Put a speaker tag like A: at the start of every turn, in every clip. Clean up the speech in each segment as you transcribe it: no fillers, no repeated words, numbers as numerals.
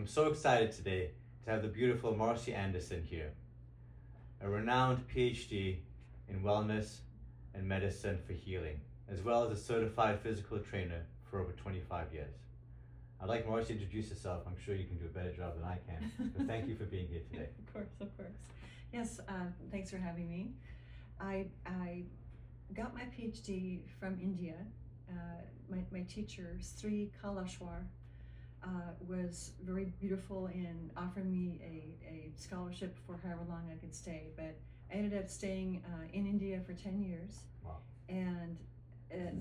A: I'm so excited today to have the beautiful Marcie Anderson here, a renowned PhD in wellness and medicine for healing, as well as a certified physical trainer for over 25 years. I'd like Marcie to introduce herself. I'm sure you can do a better job than I can, but thank you for being here today.
B: Of course. Yes, thanks for having me. I got my PhD from India. My teacher, Sri Kalashwar, was very beautiful in offering me a scholarship for however long I could stay. But I ended up staying in India for 10 years.
A: Wow.
B: And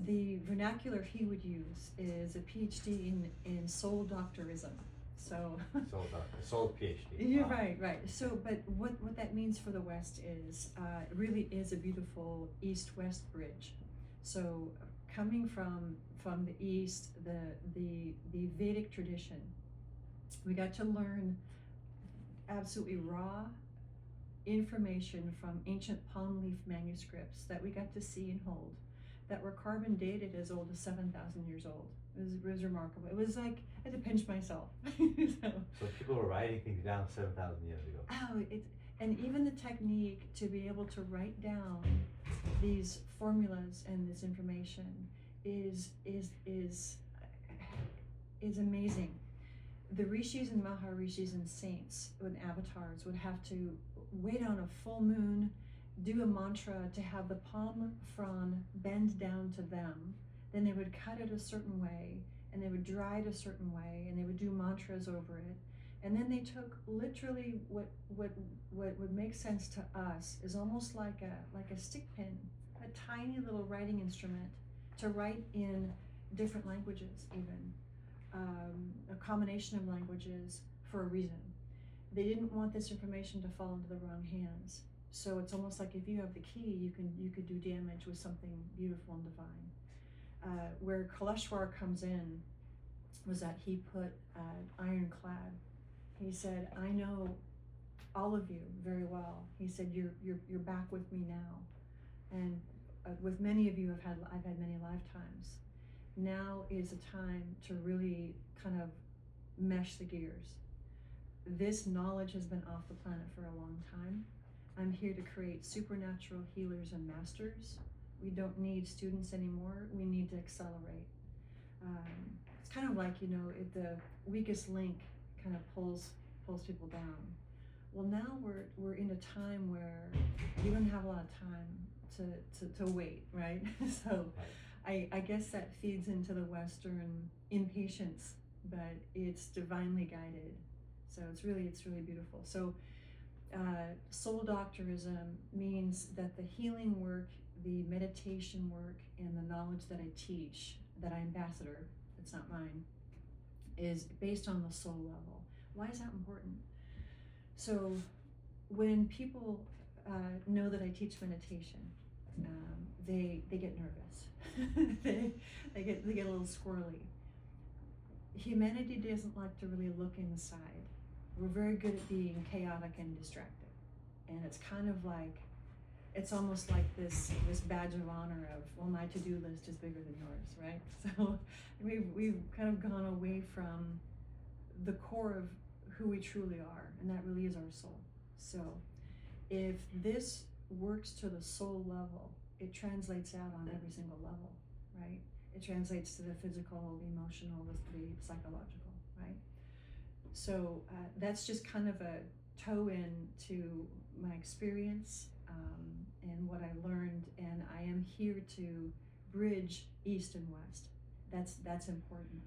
B: the vernacular he would use is a PhD in soul doctorism. So
A: Soul doctor, soul PhD.
B: You're
A: Wow.
B: right. So, but what that means for the West is it really is a beautiful East-West bridge. So, coming from the East, the Vedic tradition, we got to learn absolutely raw information from ancient palm leaf manuscripts that we got to see and hold, that were carbon dated as old as 7,000 years old. It was remarkable. It was like I had to pinch myself.
A: So people were writing things down 7,000 years ago.
B: Oh, and even the technique to be able to write down these formulas and this information is amazing. The rishis and maharishis and saints and avatars would have to wait on a full moon, do a mantra to have the palm frond bend down to them. Then they would cut it a certain way, and they would dry it a certain way, and they would do mantras over it. And then they took literally what would make sense to us is almost like a stick pin, a tiny little writing instrument to write in different languages, even a combination of languages for a reason. They didn't want this information to fall into the wrong hands. So it's almost like if you have the key, you could do damage with something beautiful and divine. Where Kalashwar comes in was that he put ironclad. He said, "I know all of you very well." He said, "You're back with me now, and with many of you, I've had many lifetimes. Now is a time to really kind of mesh the gears. This knowledge has been off the planet for a long time. I'm here to create supernatural healers and masters. We don't need students anymore. We need to accelerate." It's kind of like, if the weakest link kind of pulls people down. Well, now we're in a time where you don't have a lot of time to wait, right? So I guess that feeds into the Western impatience, but it's divinely guided. So it's really beautiful. So soul doctorism means that the healing work, the meditation work, and the knowledge that I teach, that I ambassador, it's not mine, is based on the soul level. Why is that important? So when people know that I teach meditation, they get nervous. they get a little squirrely. Humanity doesn't like to really look inside. We're very good at being chaotic and distracted, and it's kind of like, it's almost like this badge of honor of, well, my to-do list is bigger than yours, right? So we've kind of gone away from the core of who we truly are, and that really is our soul. So if this works to the soul level, it translates out on every single level, right? It translates to the physical, the emotional, the psychological, right? So that's just kind of a toe in to my experience and what I learned, and I am here to bridge East and West. That's important.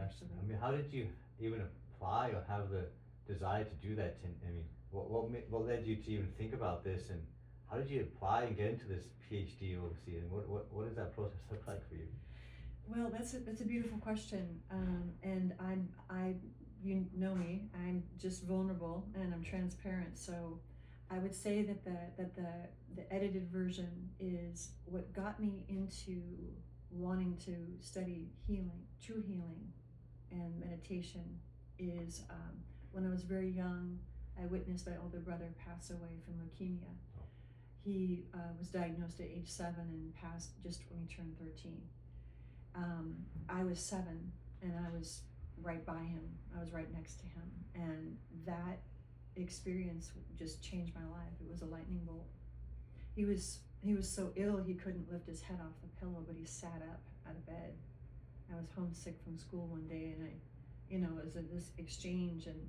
B: Actually.
A: I mean, how did you even apply or have the desire to do that? I mean, what led you to even think about this, and how did you apply and get into this PhD overseas, and what does that process look like for you?
B: Well, that's a beautiful question, and you know me, I'm just vulnerable and I'm transparent. So I would say that the edited version is what got me into wanting to study healing, true healing, and meditation. Is when I was very young, I witnessed my older brother pass away from leukemia. He was diagnosed at age 7 and passed just when he turned 13. I was 7, and I was right by him. I was right next to him, and that experience just changed my life. It was a lightning bolt. He was so ill he couldn't lift his head off the pillow, but he sat up out of bed. I was homesick from school one day, and it was this exchange, and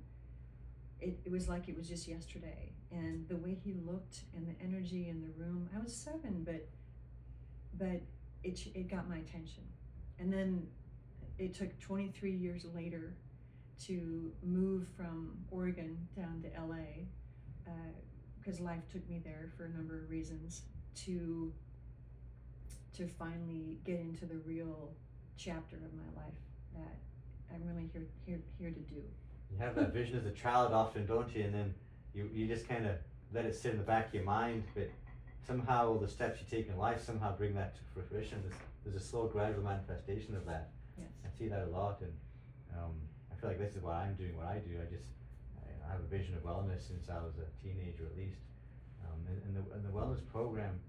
B: it was like it was just yesterday. And the way he looked and the energy in the room, I was 7, but it got my attention. And then it took 23 years later to move from Oregon down to LA, because life took me there for a number of reasons, to finally get into the real chapter of my life that I'm really here to do.
A: You have that vision as a child often, don't you? And then you just kind of let it sit in the back of your mind, but somehow all the steps you take in life somehow bring that to fruition. There's a slow, gradual manifestation of that.
B: Yes.
A: I see that a lot, and I feel like this is why I'm doing what I do. I have a vision of wellness since I was a teenager, at least. And the wellness program,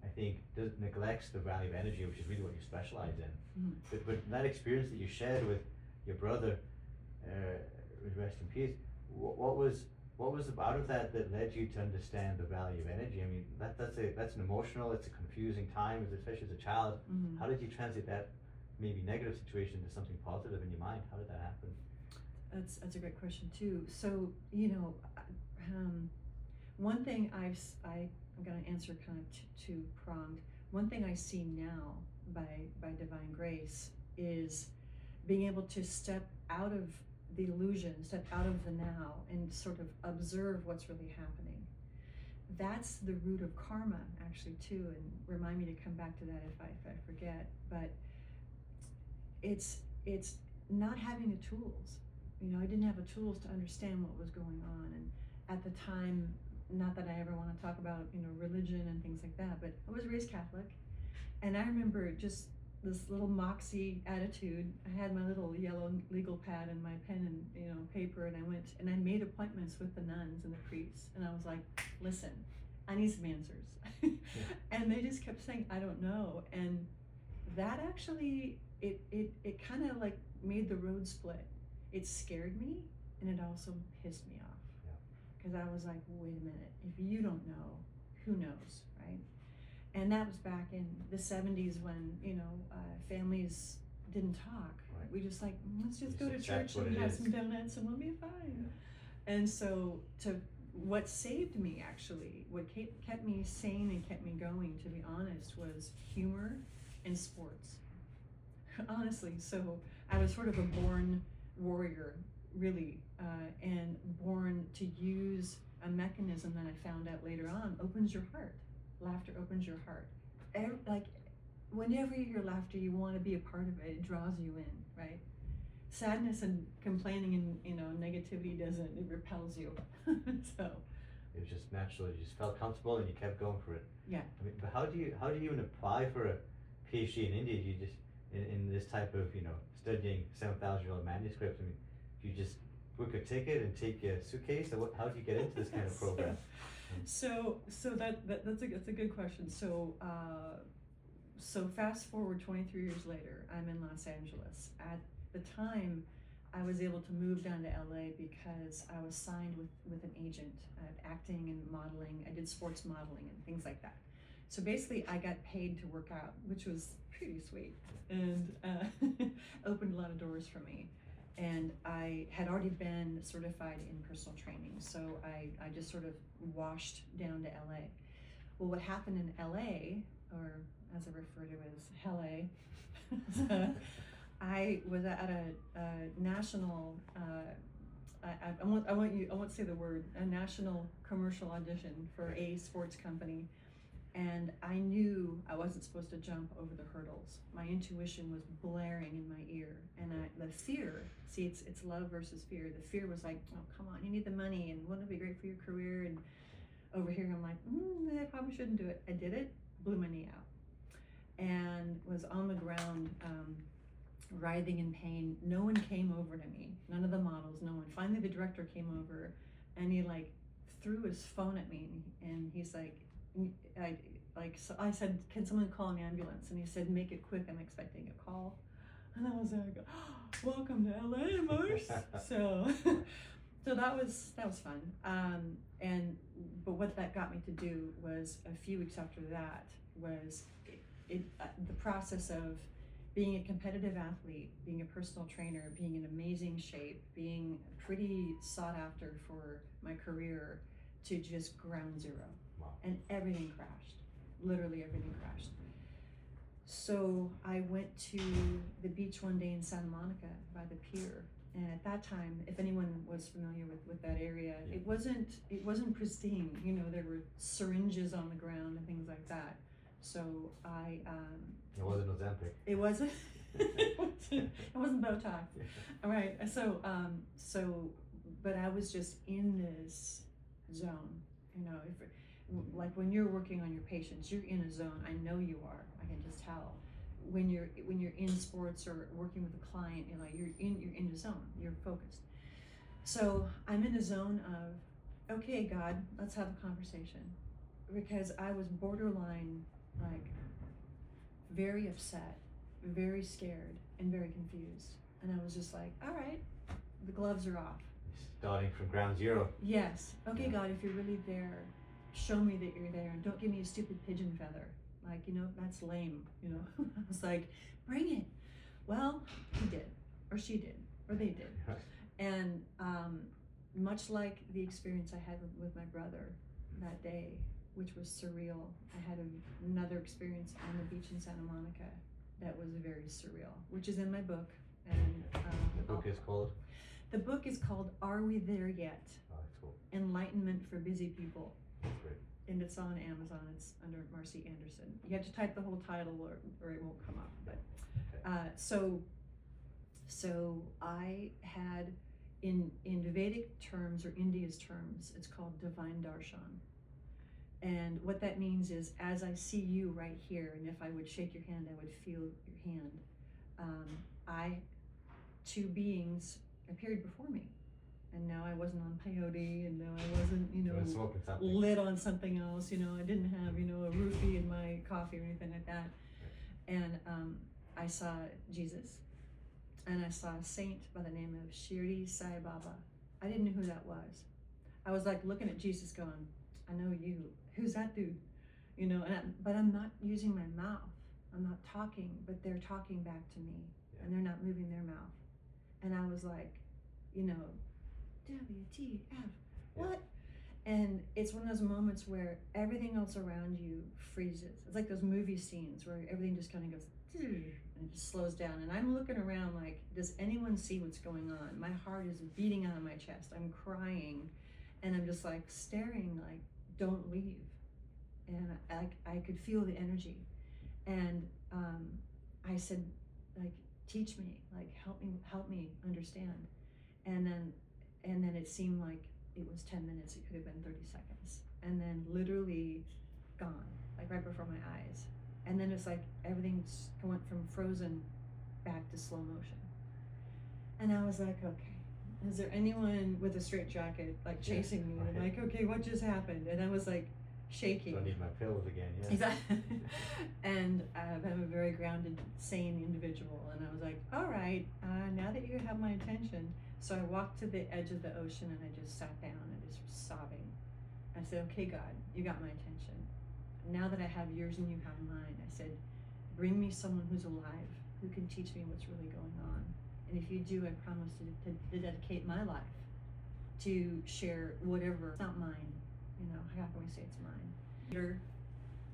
A: I think neglects the value of energy, which is really what you specialize in.
B: Mm-hmm.
A: But that experience that you shared with your brother, rest in peace. What was out of that led you to understand the value of energy? I mean, that's an emotional, it's a confusing time, especially as a child.
B: Mm-hmm.
A: How did you translate that maybe negative situation into something positive in your mind? How did that happen?
B: That's a great question too. So one thing I'm going to answer kind of two-pronged. One thing I see now by divine grace is being able to step out of the illusion, step out of the now, and sort of observe what's really happening. That's the root of karma, actually, too, and remind me to come back to that if I forget. But it's not having the tools. I didn't have the tools to understand what was going on, and at the time, not that I ever want to talk about religion and things like that, but I was raised Catholic, and I remember just this little moxie attitude. I had my little yellow legal pad and my pen and paper, and I went and I made appointments with the nuns and the priests, and I was like, listen, I need some answers. And they just kept saying, I don't know. And that actually it kind of like made the road split. It scared me, and it also pissed me off, because I was like, wait a minute, if you don't know, who knows, right? And that was back in the 70s when families didn't talk.
A: Right.
B: We just like, let's just go to church and have some donuts and we'll be fine. Yeah. And so what saved me, actually, what kept me sane and kept me going, to be honest, was humor and sports. Honestly, so I was sort of a born warrior, really, and born to use a mechanism that I found out later on opens your heart. Laughter opens your heart. Like, whenever you hear laughter, you want to be a part of it. It draws you in, right? Sadness and complaining and negativity doesn't. It repels you. So
A: it was just natural. You just felt comfortable and you kept going for it.
B: Yeah.
A: I mean, but how do you even apply for a PhD in India? Do you just in this type of studying 7,000-year-old manuscripts? I mean, do you just book a ticket and take a suitcase? Or how do you get into this kind of program?
B: So that's a good question. So fast forward 23 years later, I'm in Los Angeles. At the time, I was able to move down to LA because I was signed with an agent at acting and modeling. I did sports modeling and things like that. So basically, I got paid to work out, which was pretty sweet, and opened a lot of doors for me. And I had already been certified in personal training, so I just sort of washed down to LA. Well, what happened in LA, or as I refer to as LA, I was at a national, I won't say the word, a national commercial audition for a sports company. And I knew I wasn't supposed to jump over the hurdles. My intuition was blaring in my ear, and the fear. See, it's love versus fear. The fear was like, "Oh, come on, you need the money, and wouldn't it be great for your career?" And over here, I'm like, I probably shouldn't do it. I did it, blew my knee out, and was on the ground, writhing in pain. No one came over to me. None of the models. No one. Finally, the director came over, and he threw his phone at me, and he's like. So I said, can someone call an ambulance? And he said, make it quick, I'm expecting a call. And I was like, oh, welcome to LA, Marce. So that was fun. But what that got me to do was a few weeks after that was the process of being a competitive athlete, being a personal trainer, being in amazing shape, being pretty sought after for my career, to just ground zero.
A: Wow.
B: And everything crashed. Literally everything crashed. So I went to the beach one day in Santa Monica by the pier. And at that time, if anyone was familiar with that area,
A: Yeah.
B: it wasn't pristine. You know, there were syringes on the ground and things like that. So
A: It wasn't Ozempic.
B: It wasn't. It wasn't Botox.
A: Yeah.
B: All right. But I was just in this zone. You know, like when you're working on your patients, you're in a zone. I know you are. I can just tell. When you're in sports or working with a client, you know, you're in the zone. You're focused. So I'm in a zone of, okay, God, let's have a conversation, because I was borderline, like, very upset, very scared, and very confused. And I was just like, all right, the gloves are off.
A: Starting from ground zero.
B: Yes. Okay,
A: Yeah.
B: God, if you're really there, show me that you're there, and don't give me a stupid pigeon feather. Like, you know, that's lame, you know. I was like, bring it. Well, he did, or she did, or they did.
A: Right.
B: And much like the experience I had with my brother that day, which was surreal, I had another experience on the beach in Santa Monica that was very surreal, which is in my book. And
A: The book is called?
B: The book is called Are We There Yet?
A: Oh, that's cool. Enlightenment
B: for Busy People.
A: That's great.
B: And it's on Amazon. It's under Marcie Anderson. You have to type the whole title or it won't come up. But so I had, in Vedic terms or India's terms, it's called divine darshan. And what that means is, as I see you right here, and if I would shake your hand, I would feel your hand. Two beings appeared before me. And now I wasn't on peyote, and now I wasn't, you know, lit on something else. You know, I didn't have, you know, a roofie in my coffee or anything like that. And I saw Jesus, and I saw a saint by the name of Shirdi Sai Baba. I didn't know who that was. I was like looking at Jesus going, I know you. Who's that dude? You know, but I'm not using my mouth. I'm not talking, but they're talking back to me, and they're not moving their mouth. And I was like, you know, WTF, what? And it's one of those moments where everything else around you freezes. It's like those movie scenes where everything just kind of goes, and it just slows down. And I'm looking around like, does anyone see what's going on? My heart is beating out of my chest. I'm crying, and I'm just like staring, like, don't leave. And I could feel the energy. And I said, like, teach me, like, help me understand. And then it seemed like it was 10 minutes. It could have been 30 seconds. And then literally gone, like right before my eyes. And then it's like everything went from frozen back to slow motion. And I was like, okay, is there anyone with a straitjacket like chasing me? And I'm like, okay, what just happened? And I was like shaking.
A: So I need my pills again, yeah.
B: Exactly. And I'm a very grounded, sane individual. And I was like, all right, now that you have my attention. So I walked to the edge of the ocean, and I just sat down and just was sobbing. I said, okay, God, you got my attention. Now that I have yours and you have mine, I said, bring me someone who's alive, who can teach me what's really going on. And if you do, I promise to dedicate my life to share whatever. It's not mine. You know, how can we say it's mine? Later,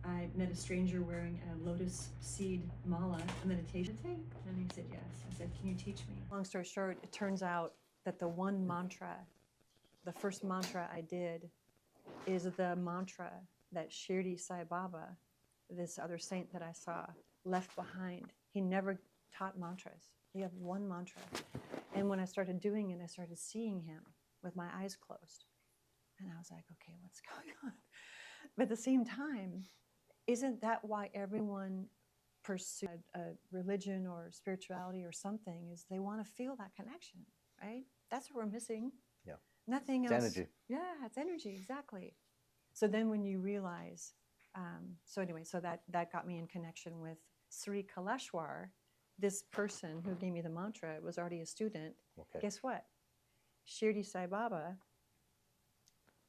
B: I met a stranger wearing a lotus seed mala, a meditation. And he said, yes. I said, can you teach me? Long story short, it turns out that the one mantra, the first mantra I did, is the mantra that Shirdi Sai Baba, this other saint that I saw, left behind. He never taught mantras. He had one mantra. And when I started doing it, I started seeing him with my eyes closed. And I was like, okay, what's going on? But at the same time, isn't that why everyone pursues a religion or spirituality or something, is they want to feel that connection, right? That's what we're missing.
A: Yeah.
B: Nothing
A: it's
B: else.
A: Energy.
B: Yeah, it's energy, exactly. So then when you realize, so that got me in connection with Sri Kaleshwar, this person who gave me the mantra was already a student.
A: Okay.
B: Guess what? Shirdi Sai Baba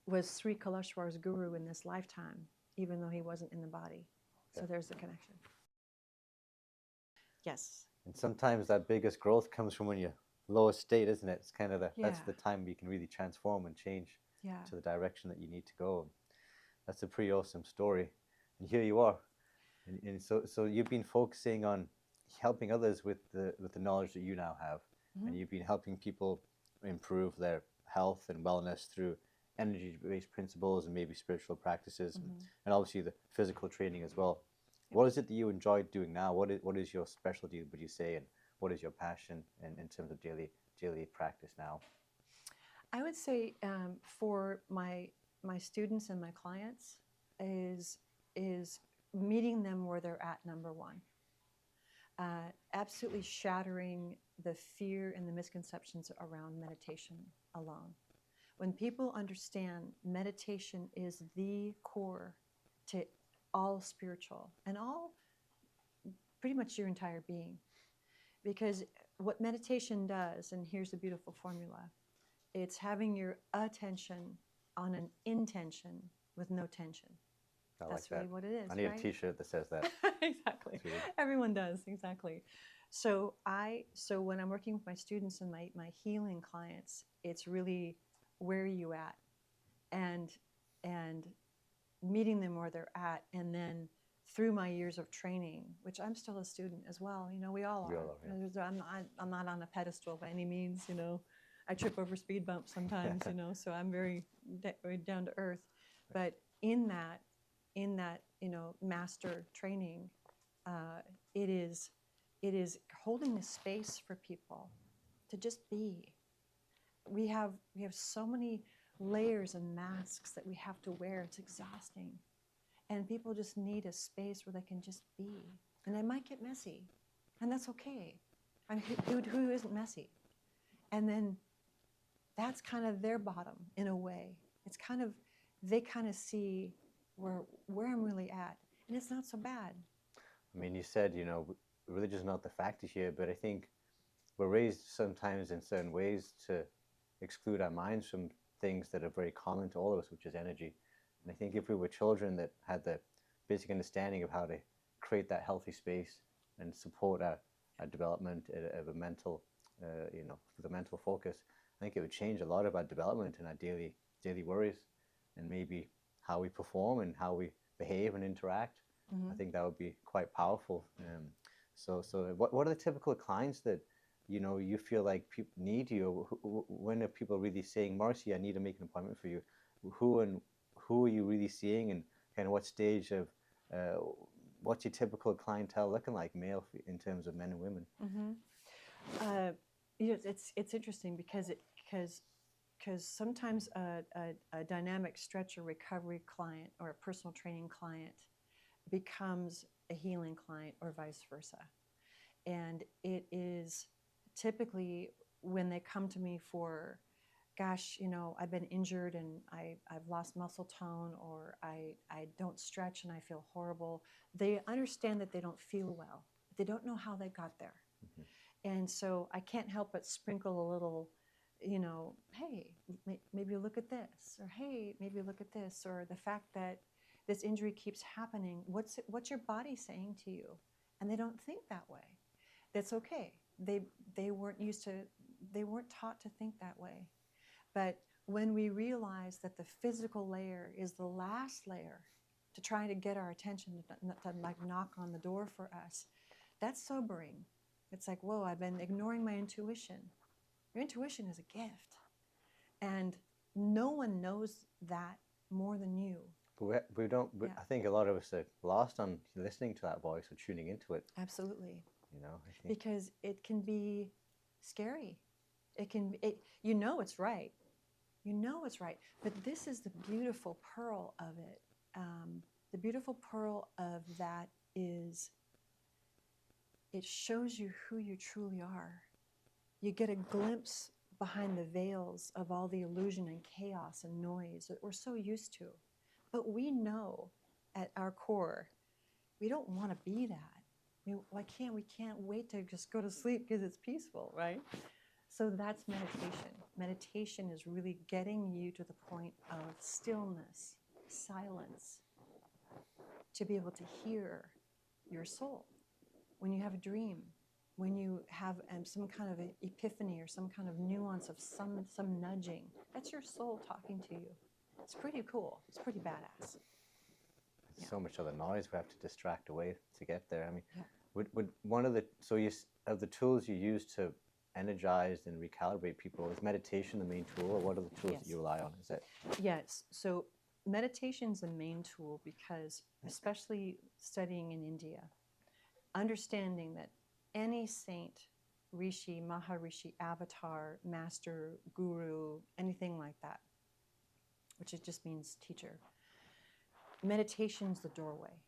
B: was Sri Kalashwar's guru in this lifetime, even though he wasn't in the body. So there's the connection. Yes.
A: And sometimes that biggest growth comes from when you're lowest state, isn't it? It's kind of that's
B: Yeah.
A: the time you can really transform and change
B: Yeah.
A: to the direction that you need to go. That's a pretty awesome story. And here you are. And so you've been focusing on helping others with the knowledge that you now have.
B: Mhm.
A: And you've been helping people improve their health and wellness through energy-based principles and maybe spiritual practices, and obviously the physical training as well. What is it that you enjoy doing now? What is your specialty, would you say, and what is your passion in terms of daily practice now?
B: I would say for my students and my clients is meeting them where they're at, number one. Absolutely shattering the fear and the misconceptions around meditation alone. When people understand meditation is the core to all spiritual and all, pretty much your entire being. Because what meditation does, and here's the beautiful formula, it's having your attention on an intention with no tension. That's really what it is.
A: I need
B: right?
A: a T-shirt that says that.
B: Exactly. Everyone does, exactly. So when I'm working with my students and my healing clients, it's really where are you at, and meeting them where they're at, and then through my years of training, which I'm still a student as well. You know, we all are. Yeah. I'm not on a pedestal by any means. You know, I trip over speed bumps sometimes. You know, so I'm very down to earth. But in that master training, it is holding the space for people to just be. We have so many layers and masks that we have to wear. It's exhausting. And people just need a space where they can just be. And it might get messy. And that's okay. I mean, who isn't messy? And then that's kind of their bottom in a way. It's kind of, they kind of see where I'm really at. And it's not so bad.
A: I mean, you said, you know, religion is not the factor here, but I think we're raised sometimes in certain ways to exclude our minds from things that are very common to all of us, which is energy. And I think if we were children that had the basic understanding of how to create that healthy space and support our development of a mental, with a mental focus, I think it would change a lot of our development and our daily worries, and maybe how we perform and how we behave and interact. I think that would be quite powerful. So what are the typical clients that you feel like people need you? When are people really saying, Marcie, I need to make an appointment for you? Who are you really seeing, and kind of what stage of what's your typical clientele looking like, male in terms of men and women?
B: It's interesting because sometimes a dynamic stretch or recovery client or a personal training client becomes a healing client or vice versa. And it is typically when they come to me for, gosh, I've been injured and I've lost muscle tone, or I don't stretch and I feel horrible. They understand that they don't feel well. They don't know how they got there. And so I can't help but sprinkle a little, hey, maybe look at this, or hey, maybe look at this, or the fact that this injury keeps happening. What's your body saying to you? And they don't think that way. That's okay. They weren't taught to think that way. But when we realize that the physical layer is the last layer to try to get our attention, to like knock on the door for us, that's sobering. It's like, whoa, I've been ignoring my intuition. Your intuition is a gift. And no one knows that more than you.
A: But we don't,
B: Yeah.
A: I think a lot of us are lost on listening to that voice or tuning into it.
B: Absolutely.
A: I think.
B: Because it can be scary. It's right. It's right. But this is the beautiful pearl of it. The beautiful pearl of that is it shows you who you truly are. You get a glimpse behind the veils of all the illusion and chaos and noise that we're so used to. But we know at our core, we don't want to be that. We can't wait to just go to sleep because it's peaceful, right? So that's meditation. Meditation is really getting you to the point of stillness, silence, to be able to hear your soul. When you have a dream, when you have some kind of epiphany or some kind of nuance of some nudging, that's your soul talking to you. It's pretty cool. It's pretty badass. Yeah.
A: So much other noise we have to distract away to get there. I mean,
B: Yeah.
A: would one of the, so you, of the tools you use to energize and recalibrate people, is meditation the main tool, or what are the tools
B: Yes.
A: that you rely on? Is it?
B: Yes. So meditation is the main tool because, especially studying in India, understanding that any saint, rishi, maharishi, avatar, master, guru, anything like that, which it just means teacher, meditation's the doorway.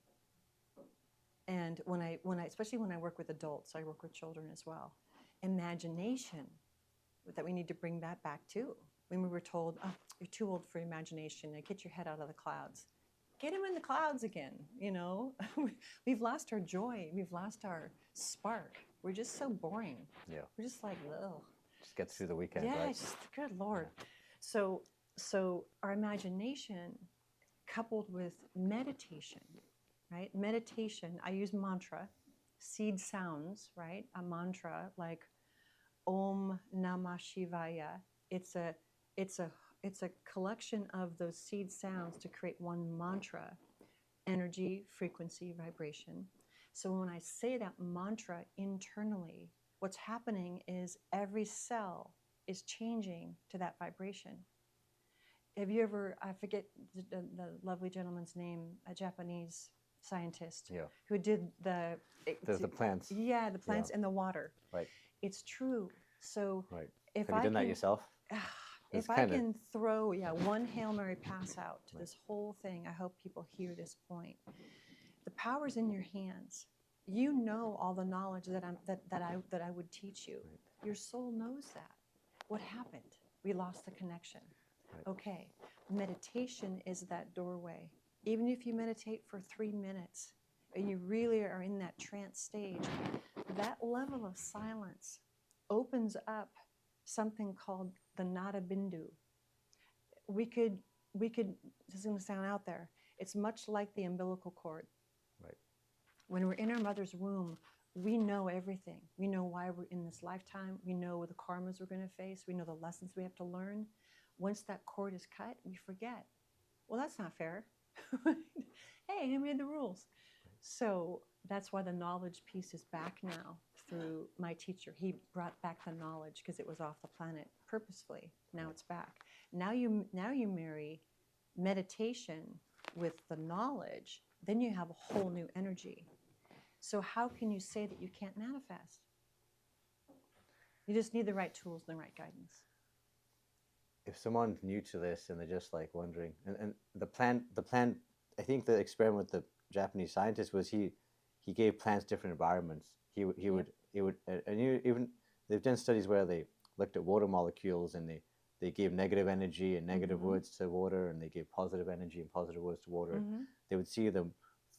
B: And when I, especially when I work with adults, I work with children as well. Imagination, that we need to bring that back too. When we were told, oh, you're too old for imagination, now get your head out of the clouds. Get him in the clouds again, you know? We've lost our joy. We've lost our spark. We're just so boring.
A: Yeah.
B: We're just like, ugh.
A: Just get through the weekend,
B: Yeah,
A: right?
B: just, good Lord. So our imagination coupled with meditation, right? Meditation, I use mantra, seed sounds, right? A mantra like Om Namah Shivaya. It's a collection of those seed sounds to create one mantra, energy, frequency, vibration. So when I say that mantra internally, what's happening is every cell is changing to that vibration. Have you ever, I forget the lovely gentleman's name, a Japanese scientist,
A: Yeah.
B: who did the
A: plants.
B: Yeah, the plants and the water.
A: Right.
B: It's true. So
A: Right.
B: if
A: Have you done that yourself?
B: If I can throw one Hail Mary pass out to this whole thing, I hope people hear this point. The power's in your hands. You know all the knowledge that I would teach you. Right. Your soul knows that. What happened? We lost the connection. Right. Okay. Meditation is that doorway. Even if you meditate for 3 minutes and you really are in that trance stage, that level of silence opens up something called the nada bindu. We could, this is going to sound out there, it's much like the umbilical cord.
A: Right.
B: When we're in our mother's womb, we know everything. We know why we're in this lifetime. We know the karmas we're going to face. We know the lessons we have to learn. Once that cord is cut, we forget. Well, that's not fair. Hey, who made the rules? Right. So that's why the knowledge piece is back now through my teacher. He brought back the knowledge because it was off the planet purposefully. Now it's back. Now you marry meditation with the knowledge, then you have a whole new energy. So how can you say that you can't manifest? You just need the right tools and the right guidance.
A: If someone's new to this and they're just like wondering, and the plant, I think the experiment with the Japanese scientist was he gave plants different environments. He would, and even they've done studies where they looked at water molecules and they gave negative energy and negative words to water, and they gave positive energy and positive words to water. Mm-hmm. They would see the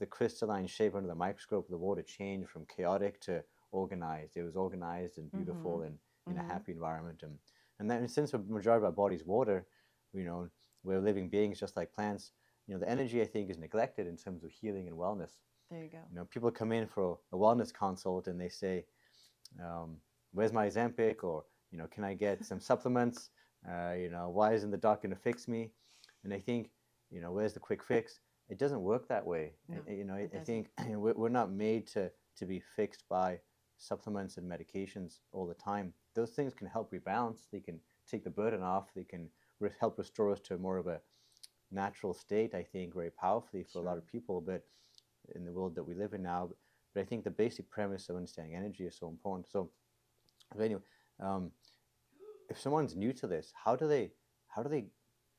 A: crystalline shape under the microscope of the water change from chaotic to organized. It was organized and beautiful and in a happy environment. And then since the majority of our body's water, we're living beings just like plants. The energy, I think, is neglected in terms of healing and wellness.
B: There you go.
A: People come in for a wellness consult and they say, where's my Ozempic? Or, can I get some supplements? Why isn't the doc going to fix me? And I think, where's the quick fix? It doesn't work that way.
B: No,
A: I think we're not made to be fixed by supplements and medications all the time. Those things can help rebalance. They can take the burden off. They can help restore us to more of a natural state, I think, very powerfully for a lot of people, but in the world that we live in now. But I think the basic premise of understanding energy is so important. So anyway, if someone's new to this, how do they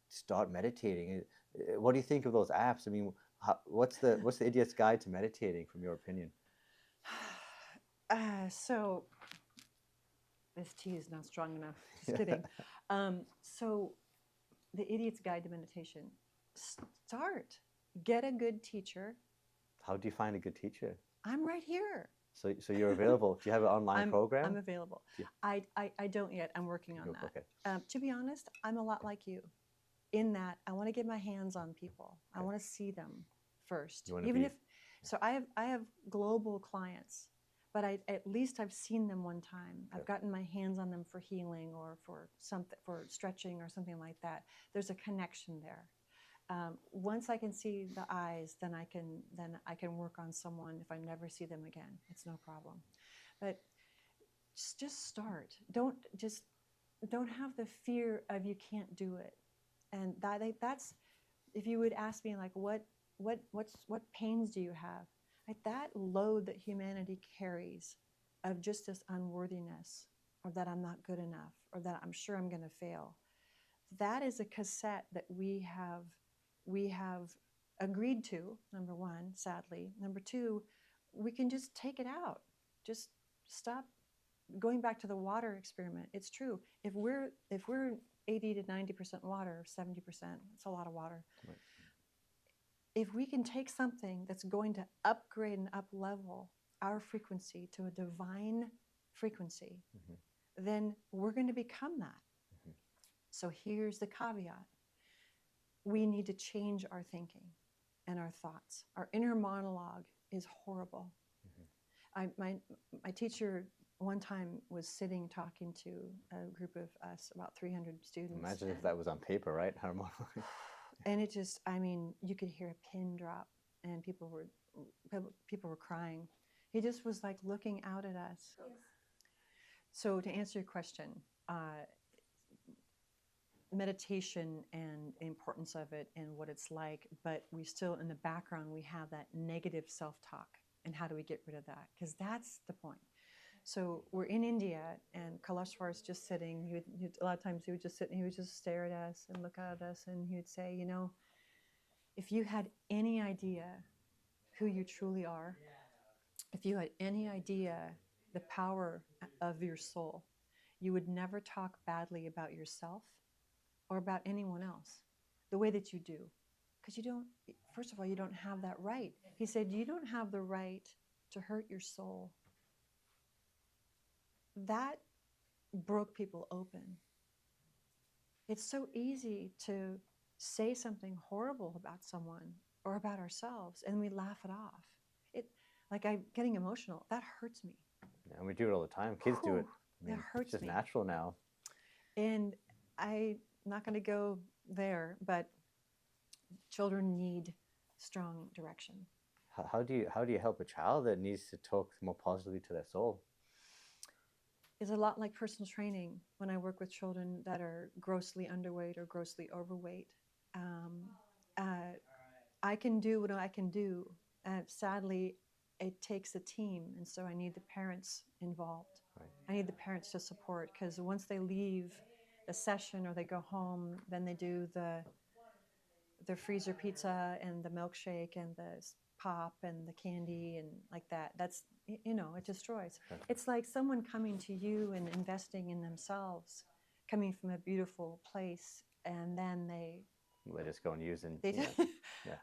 A: start meditating? What do you think of those apps? I mean, what's the idiot's guide to meditating, from your opinion?
B: So this tea is not strong enough. Just kidding. So the idiot's guide to meditation. Get a good teacher.
A: How do you find a good teacher?
B: I'm right here.
C: So you're available. Do you have an online program?
D: I'm available.
C: Yeah.
D: I don't yet. I'm working on that.
C: Okay.
D: To be honest, I'm a lot like you in that I want to get my hands on people. I want to see them first. So I have global clients, but at least I've seen them one time. I've gotten my hands on them for healing or for something, for stretching or something like that. There's a connection there. Once I can see the eyes, then I can work on someone if I never see them again. It's no problem. But just start. Don't have the fear of you can't do it. And that's, if you would ask me like what pains do you have? Like that load that humanity carries of just this unworthiness, or that I'm not good enough, or that I'm sure I'm going to fail. That is a cassette that we have agreed to, number one, sadly. Number two, we can just take it out. Just stop. Going back to the water experiment, it's true. If we're 80 to 90% water, 70%, it's a lot of water.
C: Right.
D: If we can take something that's going to upgrade and up-level our frequency to a divine frequency, then we're going to become that. So here's the caveat. We need to change our thinking and our thoughts. Our inner monologue is horrible. My teacher one time was sitting talking to a group of us, about 300 students.
C: Imagine if that was on paper, right?
D: And it just, I mean, you could hear a pin drop, and people were crying. He just was like looking out at us. Yes. So to answer your question, meditation and the importance of it and what it's like, but we still, in the background, we have that negative self-talk. And how do we get rid of that? Because that's the point. So we're in India, and Kailashwar is just sitting. A lot of times he would just sit and he would just stare at us and look at us, and he would say, you know, if you had any idea who you truly are, if you had any idea the power of your soul, you would never talk badly about yourself or about anyone else the way that you do. Because you don't, first of all, you don't have that right. He said, you don't have the right to hurt your soul. That broke people open. It's so easy to say something horrible about someone or about ourselves, and we laugh it off. Like I'm getting emotional. That hurts me.
C: Yeah, and we do it all the time. Kids do it. I mean,
D: that hurts
C: me. It's just
D: me.
C: natural now.
D: And I'm not going to go there, but children need strong direction.
C: How do you help a child that needs to talk more positively to their soul?
D: It's a lot like personal training when I work with children that are grossly underweight or grossly overweight. I can do what I can do. Sadly, it takes a team, and so I need the parents involved.
C: Right.
D: I need the parents to support, because once they leave the session or they go home, then they do the freezer pizza and the milkshake and the pop and the candy and like that. That's, you know, it destroys.
C: Right.
D: It's like someone coming to you and investing in themselves, coming from a beautiful place, and then they
C: just go and use and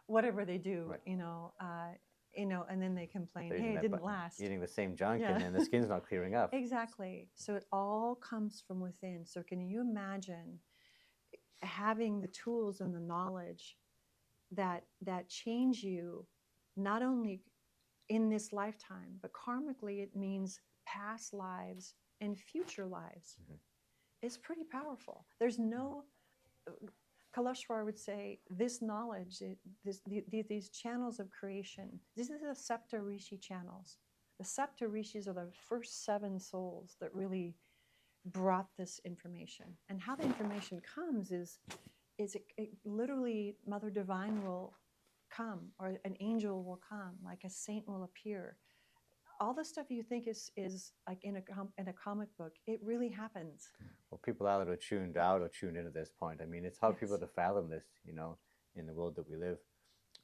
D: whatever they do,
C: right.
D: And then they complain, hey, it didn't last.
C: Eating the same junk, and then the skin's not clearing up.
D: Exactly. So it all comes from within. So can you imagine having the tools and the knowledge that change you, not only in this lifetime, but karmically it means past lives and future lives. It's pretty powerful. There's no... Kailashwar would say, this knowledge, these channels of creation, these are the Sapta Rishi channels. The Sapta Rishis are the first 7 souls that really brought this information. And how the information comes is it literally Mother Divine will come, or an angel will come, like a saint will appear. All the stuff you think is like in a comic book, it really happens.
C: Well, people out that are tuned out or tuned into this point, I mean, it's hard for people to fathom this, you know, in the world that we live.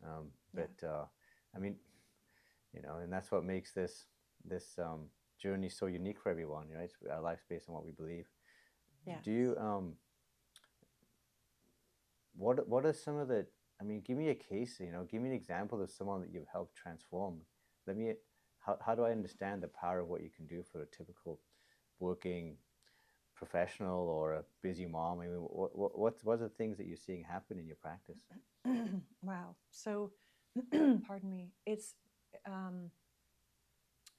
C: I mean, you know, and that's what makes this journey so unique for everyone, right? Our life's based on what we believe.
D: Yeah.
C: Do you, what are some of the, I mean, give me a case, you know, give me an example of someone that you've helped transform. how do I understand the power of what you can do for a typical working professional or a busy mom? I mean, what are the things that you're seeing happen in your practice?
D: Wow. So, pardon me. It's I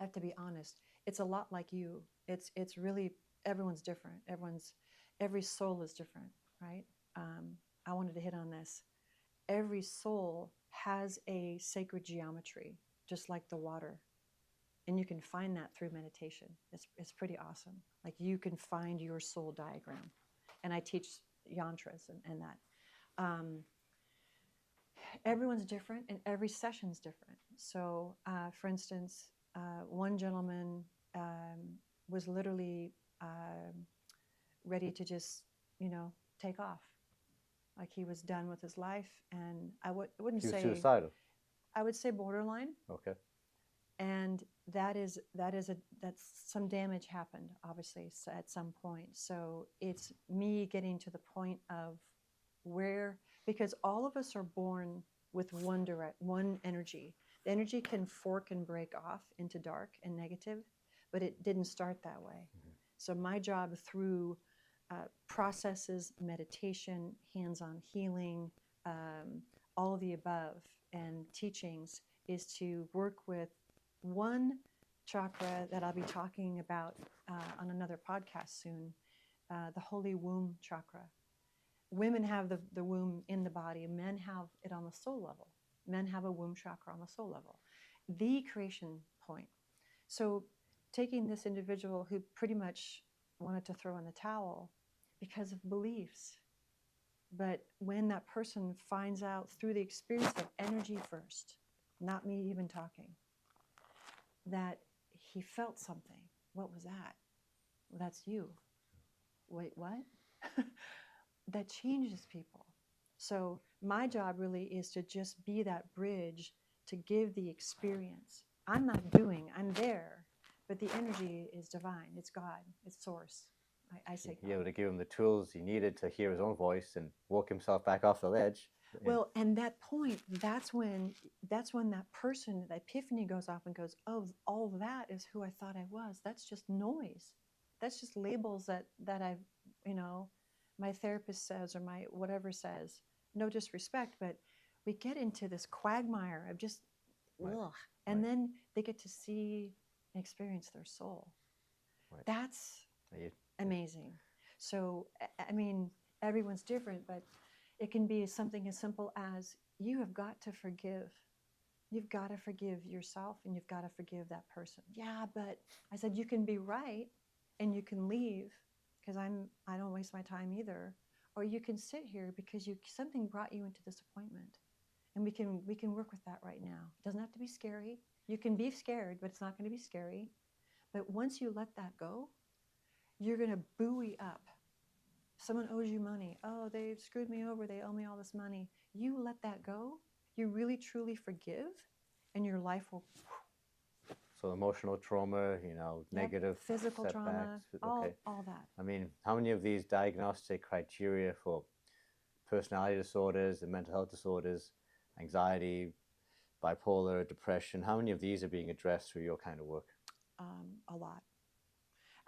D: have to be honest. It's a lot like you. It's really, everyone's different. Every soul is different, right? I wanted to hit on this. Every soul has a sacred geometry, just like the water. And you can find that through meditation. It's pretty awesome. Like, you can find your soul diagram. And I teach yantras and that. Everyone's different and every session's different. So, for instance, one gentleman was literally ready to just, take off. Like, he was done with his life, and I wouldn't
C: He was
D: say
C: suicidal.
D: I would say borderline.
C: Okay.
D: And that's some damage happened, obviously, at some point. So it's me getting to the point of because all of us are born with one energy. The energy can fork and break off into dark and negative, but it didn't start that way. Mm-hmm. So my job through processes, meditation, hands-on healing, all of the above, and teachings is to work with one chakra that I'll be talking about on another podcast soon, the holy womb chakra. Women have the womb in the body. Men have it on the soul level. Men have a womb chakra on the soul level. The creation point. So taking this individual who pretty much wanted to throw in the towel because of beliefs, but when that person finds out through the experience of energy first, not me even talking, that he felt something. What was that? Well, that's you. Wait, what? That changes people. So my job really is to just be that bridge to give the experience. I'm not doing, I'm there, but the energy is divine. It's God, it's source. I say God.
C: You're able to give him the tools he needed to hear his own voice and walk himself back off the ledge.
D: Well, and that point, that's when that person, that epiphany goes off and goes, oh, all that is who I thought I was. That's just noise. That's just labels that I've, my therapist says, or my whatever says. No disrespect, but we get into this quagmire of just,
C: right.
D: Ugh. And then they get to see and experience their soul.
C: Right.
D: That's amazing. So, I mean, everyone's different, but it can be something as simple as you have got to forgive. You've got to forgive yourself, and you've got to forgive that person. Yeah, but I said, you can be right and you can leave, because I don't waste my time either. Or you can sit here because something brought you into this appointment. And we can work with that right now. It doesn't have to be scary. You can be scared, but it's not going to be scary. But once you let that go, you're going to buoy up. Someone owes you money. Oh, they screwed me over. They owe me all this money. You let that go. You really, truly forgive, and your life will.
C: So emotional trauma, negative
D: physical
C: setbacks.
D: trauma, all that.
C: I mean, how many of these diagnostic criteria for personality disorders and mental health disorders, anxiety, bipolar, depression, how many of these are being addressed through your kind of work?
D: A lot.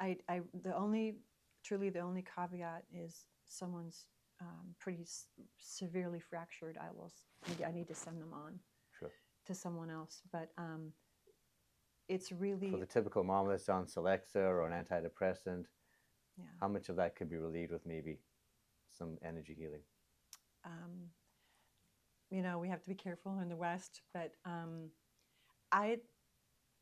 D: The only caveat is someone's pretty severely fractured. I need to send them on to someone else. But it's really...
C: For the typical mom that's on Celexa or an antidepressant, how much of that could be relieved with maybe some energy healing?
D: We have to be careful in the West, but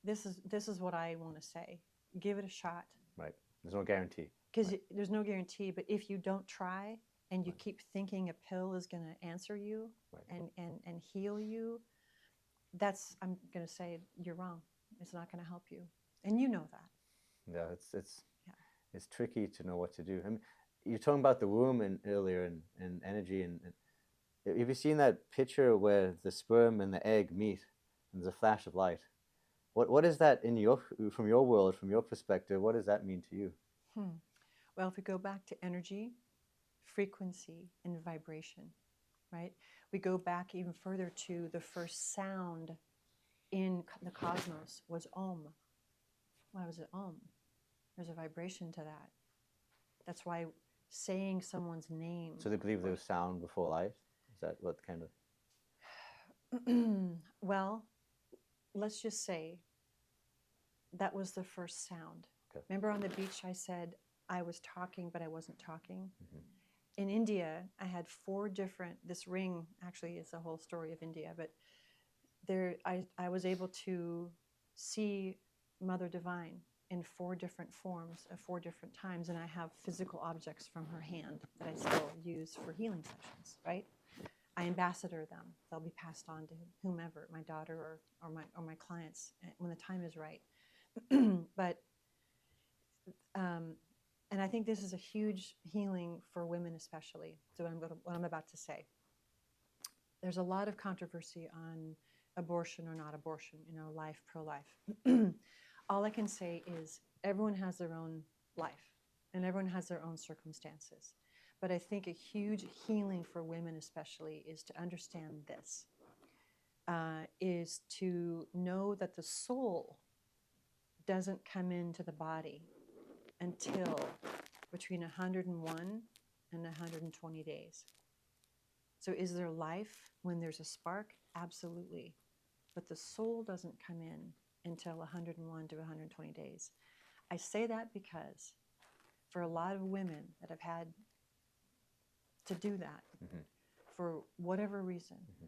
D: this is what I want to say. Give it a shot.
C: Right. There's no guarantee.
D: Because there's no guarantee, but if you don't try and you keep thinking a pill is going to answer you and heal you, I'm going to say you're wrong. It's not going to help you. And you know that.
C: Yeah, it's tricky to know what to do. I mean, you're talking about the womb earlier and energy. And have you seen that picture where the sperm and the egg meet and there's a flash of light? What is that from your world, from your perspective? What does that mean to you?
D: Well, if we go back to energy, frequency, and vibration, right? We go back even further to the first sound in the cosmos was Om. Why was it Om? There's a vibration to that. That's why saying someone's name.
C: So they believe there was sound before life? Is that what kind of?
D: Well, let's just say that was the first sound.
C: Okay.
D: Remember on the beach I said I was talking, but I wasn't talking? Mm-hmm. In India, I had 4 different, this ring actually is the whole story of India, but there I was able to see Mother Divine in 4 different forms at 4 different times, and I have physical objects from her hand that I still use for healing sessions, right? I ambassador them. They'll be passed on to whomever, my daughter or my clients when the time is right. But and I think this is a huge healing for women especially. So what I'm about to say. There's a lot of controversy on abortion or not abortion, life, pro-life. All I can say is everyone has their own life and everyone has their own circumstances. But I think a huge healing for women especially is to understand this, is to know that the soul doesn't come into the body until between 101 and 120 days. So is there life when there's a spark? Absolutely. But the soul doesn't come in until 101 to 120 days. I say that because for a lot of women that have had to do that, mm-hmm. for whatever reason, mm-hmm.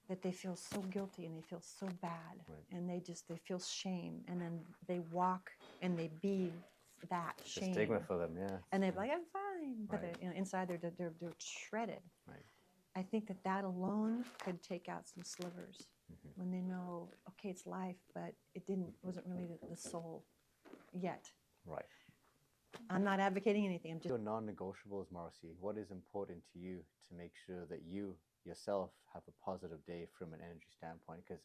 D: that they feel so guilty and they feel so bad, right. And they feel shame, and then they walk and they be that it's shame.
C: A stigma for them, yeah.
D: And they're like, I'm fine, but
C: right.
D: Inside they're shredded.
C: Right.
D: I think that alone could take out some slivers, mm-hmm. when they know, okay, it's life, but wasn't really the soul yet.
C: Right.
D: I'm not advocating anything. I'm just.
C: Your non-negotiables, Marcie. What is important to you to make sure that you yourself have a positive day from an energy standpoint? Because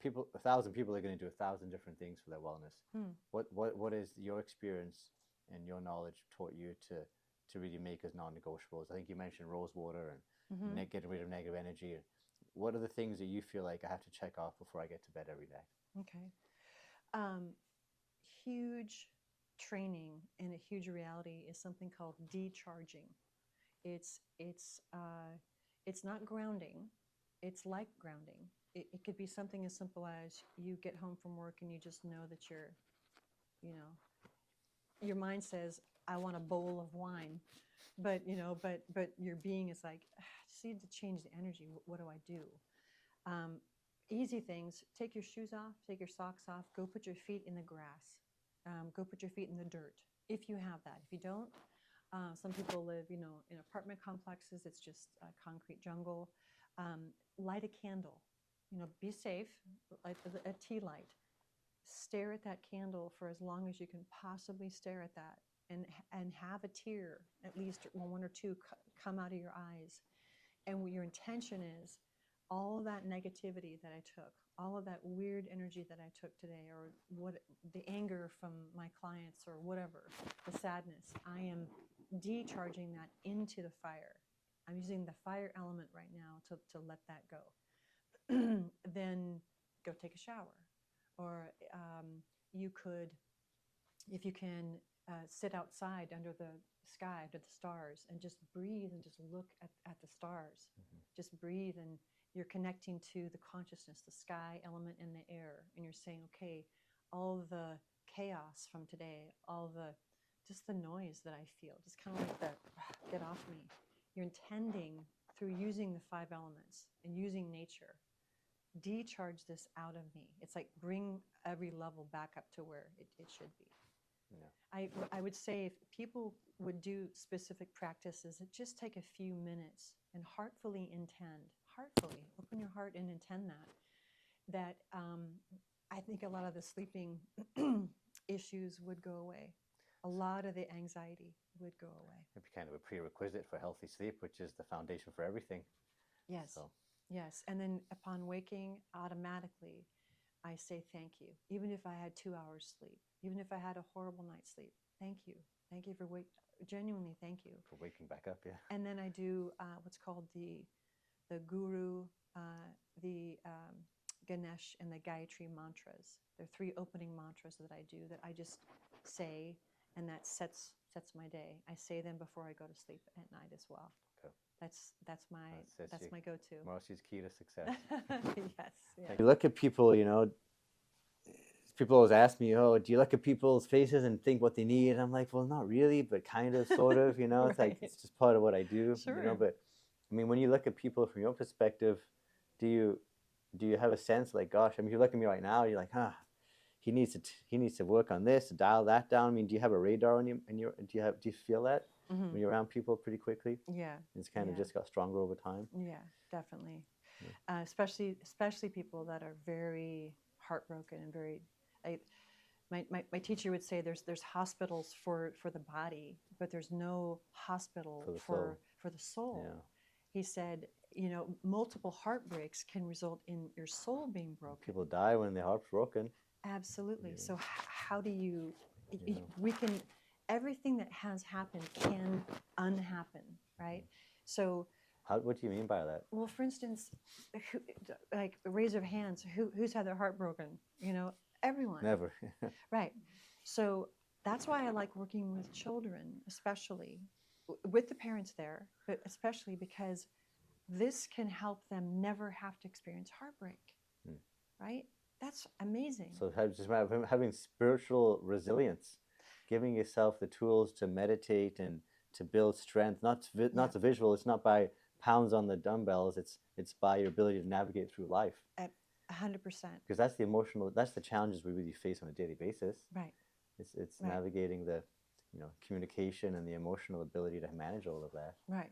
C: 1,000 people are going to do 1,000 different things for their wellness. What is your experience and your knowledge taught you to really make as non-negotiables? I think you mentioned rose water and mm-hmm. Getting rid of negative energy. What are the things that you feel like I have to check off before I get to bed every day?
D: Okay. Huge training and a huge reality is something called decharging. It's not grounding. It's like grounding. It could be something as simple as you get home from work and you just know that your mind says, I want a bowl of wine, but your being is like, I just need to change the energy. What do I do? Easy things. Take your shoes off, take your socks off, go put your feet in the grass. Go put your feet in the dirt, if you have that. If you don't, some people live, in apartment complexes. It's just a concrete jungle. Light a candle. Be safe. Light a tea light. Stare at that candle for as long as you can possibly stare at that, and have a tear, at least 1 or 2, come out of your eyes. And what your intention is, all of that negativity that I took, all of that weird energy that I took today, or the anger from my clients or whatever, the sadness, I am decharging that into the fire. I'm using the fire element right now to let that go. Then go take a shower. Or you could, if you can, sit outside under the sky, under the stars, and just breathe and just look at the stars. Mm-hmm. Just breathe, and you're connecting to the consciousness, the sky element in the air, and you're saying, okay, all the chaos from today, just the noise that I feel, just kind of like the, get off me. You're intending, through using the 5 elements and using nature, decharge this out of me. It's like bring every level back up to where it should be. Yeah. I would say if people would do specific practices, it just take a few minutes and heartfully open your heart and intend that I think a lot of the sleeping issues would go away. A lot of the anxiety would go away.
C: It'd be kind of a prerequisite for healthy sleep, which is the foundation for everything.
D: Yes.
C: So.
D: Yes. And then upon waking, automatically, I say thank you. Even if I had 2 hours sleep, even if I had a horrible night's sleep, thank you. Thank you for genuinely thank you.
C: For waking back up, yeah.
D: And then I do what's called the guru, Ganesh and the Gayatri mantras. There are 3 opening mantras that I do that I just say, and that sets my day. I say them before I go to sleep at night as well.
C: Okay.
D: That's my go-to.
C: Marcie's key to success.
D: Yes.
C: Like, you look at people, people always ask me, oh, do you look at people's faces and think what they need? And I'm like, well, not really, but kind of, sort of, It's
D: Right.
C: like, it's just part of what I do,
D: Sure.
C: But I mean, when you look at people from your perspective, do you have a sense like, gosh, I mean, if you look at me right now, you're like, he needs to work on this, to dial that down. I mean, do you have a radar do you feel that when you're around people pretty quickly?
D: Yeah.
C: It's kind of just got stronger over time.
D: Yeah, definitely. Especially people that are very heartbroken and very. My teacher would say there's hospitals for the body, but there's no hospital for the soul.
C: Yeah.
D: He said, multiple heartbreaks can result in your soul being broken.
C: People die when their heart's broken.
D: Absolutely.
C: Yeah.
D: So how do you? We can. Everything that has happened can unhappen, right? So.
C: What do you mean by that?
D: Well, for instance, like raise of hands, who's had their heart broken? Everyone.
C: Never.
D: Right. So that's why I like working with children, especially with the parents there, but especially because this can help them never have to experience heartbreak. Right? That's amazing.
C: So just having spiritual resilience, giving yourself the tools to meditate and to build strength, not the visual. It's not by pounds on the dumbbells. It's by your ability to navigate through life.
D: 100%.
C: Because that's the challenges we really face on a daily basis.
D: Right.
C: It's
D: Right.
C: navigating the communication and the emotional ability to manage all of that.
D: Right.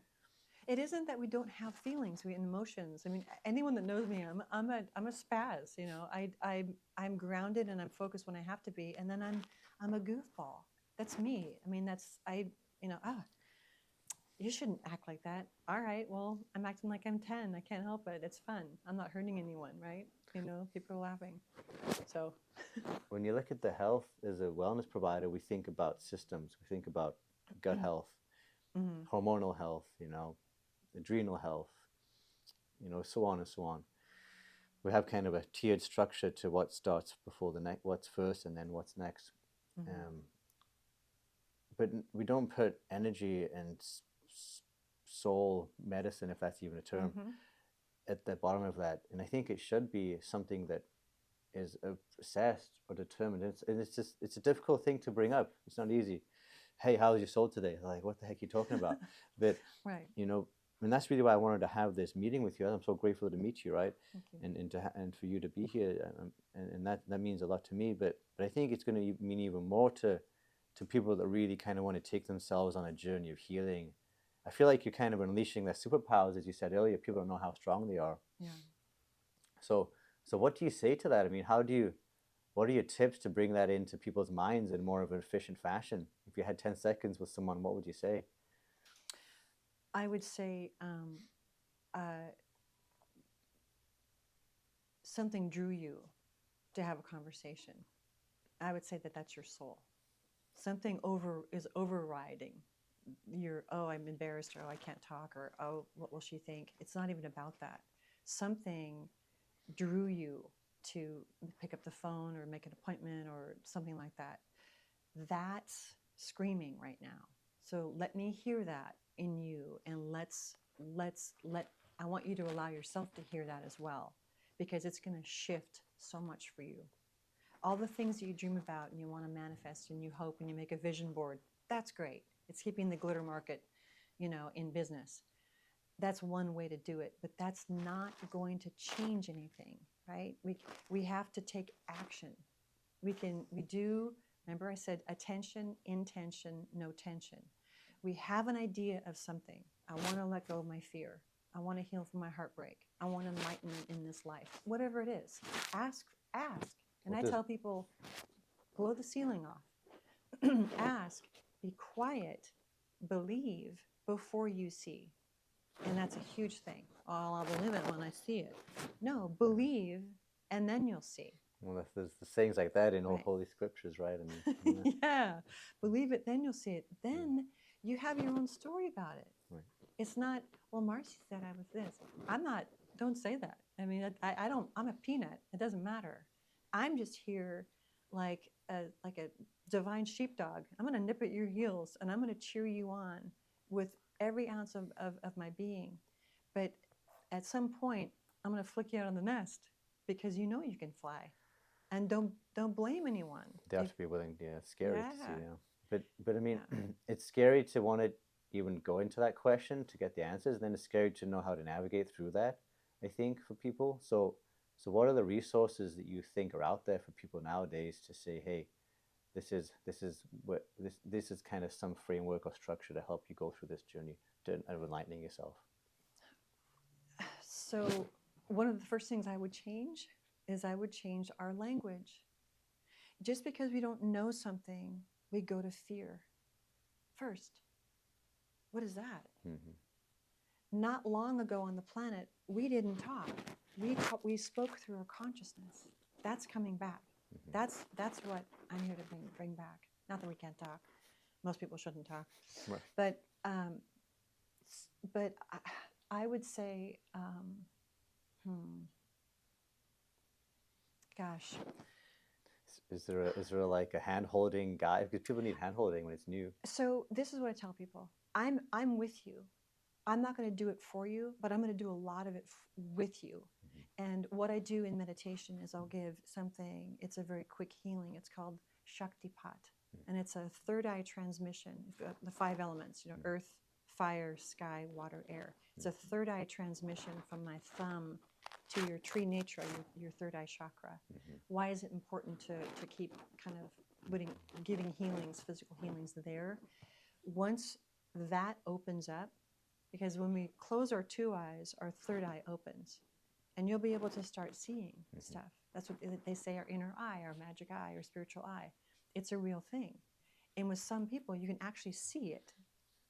D: It isn't that we don't have feelings, and emotions. I mean, anyone that knows me, I'm a spaz. I'm grounded and I'm focused when I have to be, and then I'm a goofball. That's me. I mean, you shouldn't act like that. All right, well, I'm acting like I'm 10. I can't help it. It's fun. I'm not hurting anyone, right? People are laughing. So.
C: When you look at the health as a wellness provider, we think about systems. We think about gut health, hormonal health, adrenal health, so on and so on. We have kind of a tiered structure to what starts before what's first and then what's next. But we don't put energy and soul medicine, if that's even a term, at the bottom of that. And I think it should be something that is assessed or determined. It's a difficult thing to bring up. It's not easy. Hey, how's your soul today? Like, what the heck are you talking about? But,
D: right.
C: And that's really why I wanted to have this meeting with you. I'm so grateful to meet you, right?
D: Thank you.
C: And for you to be here. And that means a lot to me. But I think it's going to mean even more to people that really kind of want to take themselves on a journey of healing. I feel like you're kind of unleashing their superpowers, as you said earlier. People don't know how strong they are.
D: Yeah.
C: So what do you say to that? I mean, what are your tips to bring that into people's minds in more of an efficient fashion? If you had 10 seconds with someone, what would you say?
D: I would say something drew you to have a conversation. I would say that's your soul. Something is overriding I'm embarrassed, or I can't talk, or what will she think? It's not even about that. Something drew you to pick up the phone or make an appointment or something like that. That's screaming right now. So let me hear that in you, and I want you to allow yourself to hear that as well, because it's going to shift so much for you. All the things that you dream about and you want to manifest and you hope and you make a vision board, that's great. It's keeping the glitter market, in business. That's one way to do it, but that's not going to change anything, right? We have to take action. Remember I said attention, intention, no tension. We have an idea of something. I want to let go of my fear. I want to heal from my heartbreak. I want enlightenment in this life. Whatever it is, ask. And I tell people, blow the ceiling off. Ask, be quiet, believe before you see. And that's a huge thing. Oh, I'll believe it when I see it. No, believe, and then you'll see.
C: Well, there's sayings like that in all holy scriptures, right? I mean,
D: yeah, believe it, then you'll see it. Then you have your own story about it.
C: Right.
D: It's not, well, Marcie said I was this. I'm not don't say that. I mean, I don't. I'm a peanut. It doesn't matter. I'm just here, like a divine sheepdog. I'm going to nip at your heels, and I'm going to cheer you on with every ounce of my being. But at some point, I'm going to flick you out of the nest because you know you can fly, and don't blame anyone.
C: They have to be willing. Yeah, it's scary to see.
D: Yeah.
C: Yeah. But I mean, it's scary to want to even go into that question to get the answers. And then it's scary to know how to navigate through that, I think, for people. So what are the resources that you think are out there for people nowadays to say, hey, this is kind of some framework or structure to help you go through this journey of enlightening yourself?
D: So one of the first things I would change is I would change our language. Just because we don't know something, we go to fear first. What is that? Mm-hmm. Not long ago on the planet, we didn't talk. We spoke through our consciousness. That's coming back. Mm-hmm. That's what I'm here to bring back. Not that we can't talk. Most people shouldn't talk. Right. But I would say, gosh.
C: Is there like a hand-holding guide? Because people need hand-holding when it's new.
D: So this is what I tell people. I'm with you. I'm not going to do it for you, but I'm going to do a lot of it with you. Mm-hmm. And what I do in meditation is I'll give something, it's a very quick healing. It's called Shaktipat. Mm-hmm. And it's a third eye transmission, the 5 elements, earth, fire, sky, water, air. It's a third eye transmission from my thumb to your tree nature, your third eye chakra. Mm-hmm. Why is it important to keep kind of giving healings, physical healings there? Once that opens up, because when we close our 2 eyes, our third eye opens, and you'll be able to start seeing stuff. That's what they say, our inner eye, our magic eye, our spiritual eye. It's a real thing. And with some people, you can actually see it.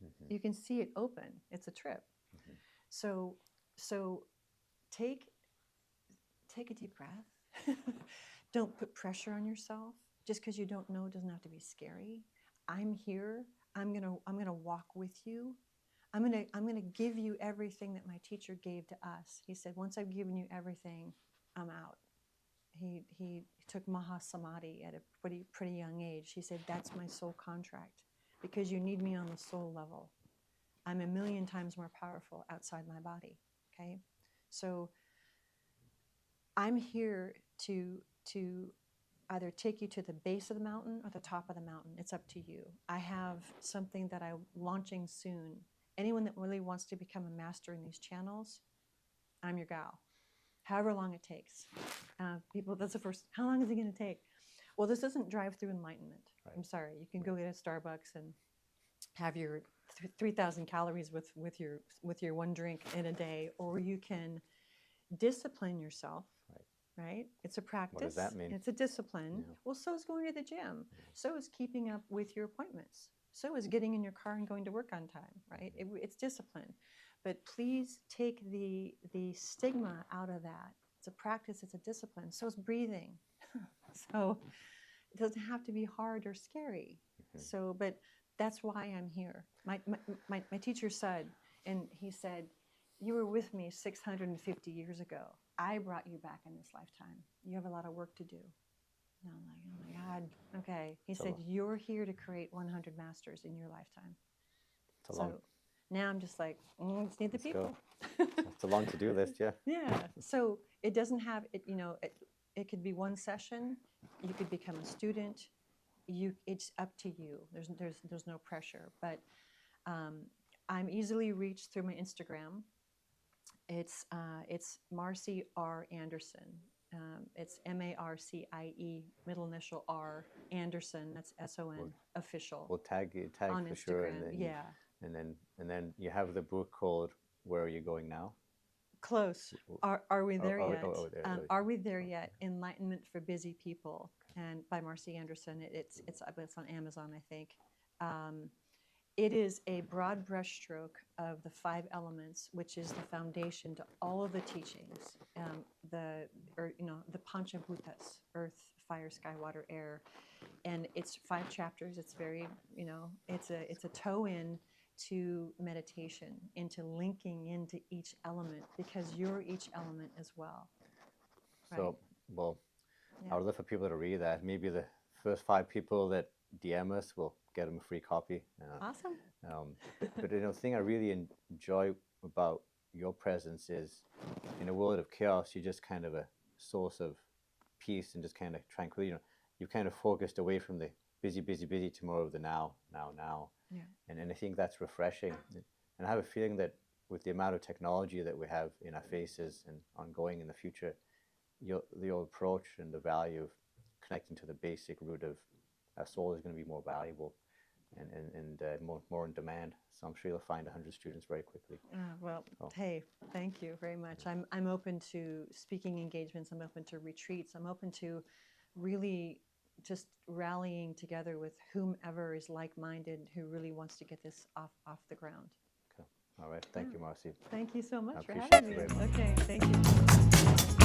D: Mm-hmm. You can see it open. It's a trip. Mm-hmm. So take a deep breath. Don't put pressure on yourself. Just because you don't know, it doesn't have to be scary. I'm here. I'm gonna walk with you. I'm gonna give you everything that my teacher gave to us. He said, once I've given you everything, I'm out. He took Mahasamadhi at a pretty young age. He said, that's my soul contract, because you need me on the soul level. I'm 1,000,000 times more powerful outside my body. Okay, so I'm here to either take you to the base of the mountain or the top of the mountain. It's up to you. I have something that I'm launching soon. Anyone that really wants to become a master in these channels, I'm your gal. However long it takes. People, that's the first, how long is it going to take? Well, this isn't drive-through enlightenment. Right. I'm sorry. You can go get a Starbucks and have your 3,000 calories with your one drink in a day, or you can discipline yourself. Right? It's a practice.
C: What does that mean?
D: It's a discipline. Yeah. Well, so is going to the gym. So is keeping up with your appointments. So is getting in your car and going to work on time, right? It's discipline. But please take the stigma out of that. It's a practice, it's a discipline. So is breathing. So it doesn't have to be hard or scary. Mm-hmm. So, but that's why I'm here. My teacher said, and he said, you were with me 650 years ago. I brought you back in this lifetime. You have a lot of work to do. And I'm like, oh my God, okay. He said, you're here to create 100 masters in your lifetime. So now I'm just like, I just need the people.
C: It's a long to-do list, yeah.
D: Yeah, so it doesn't have, it could be one session. You could become a student. It's up to you. There's no pressure. But I'm easily reached through my Instagram. It's Marcie R. Anderson. It's Marcie, middle initial R, Anderson. That's SON, official.
C: We'll tag
D: on
C: for
D: Instagram.
C: Sure. And then,
D: yeah.
C: And then you have the book called "Where Are You Going Now?"
D: Close. Are we there yet?
C: There.
D: Are we there yet? Enlightenment for Busy People, and by Marcie Anderson. It's on Amazon, I think. It is a broad brushstroke of the 5 elements, which is the foundation to all of the teachings. The Panchabhutas: earth, fire, sky, water, air, and it's 5 chapters. It's very, it's a toe in to meditation, into linking into each element, because you're each element as well. Right?
C: So, well,
D: Yeah.
C: I would love for people to read that. Maybe the first 5 people that DM us will get them a free copy.
D: Awesome.
C: But the thing I really enjoy about your presence is, in a world of chaos, you're just kind of a source of peace and just kind of tranquility. You've kind of focused away from the busy to more of the now.
D: Yeah.
C: And I think that's refreshing. And I have a feeling that with the amount of technology that we have in our faces and ongoing in the future, your approach and the value of connecting to the basic root of our soul is going to be more valuable and more in demand. So I'm sure you'll find 100 students very quickly.
D: Hey, thank you very much. I'm open to speaking engagements. I'm open to retreats. I'm open to really just rallying together with whomever is like-minded, who really wants to get this off the ground.
C: Okay. All right. Thank you, Marcie.
D: Thank you so much for
C: appreciate
D: having
C: it
D: me.
C: very much.
D: Okay, thank you.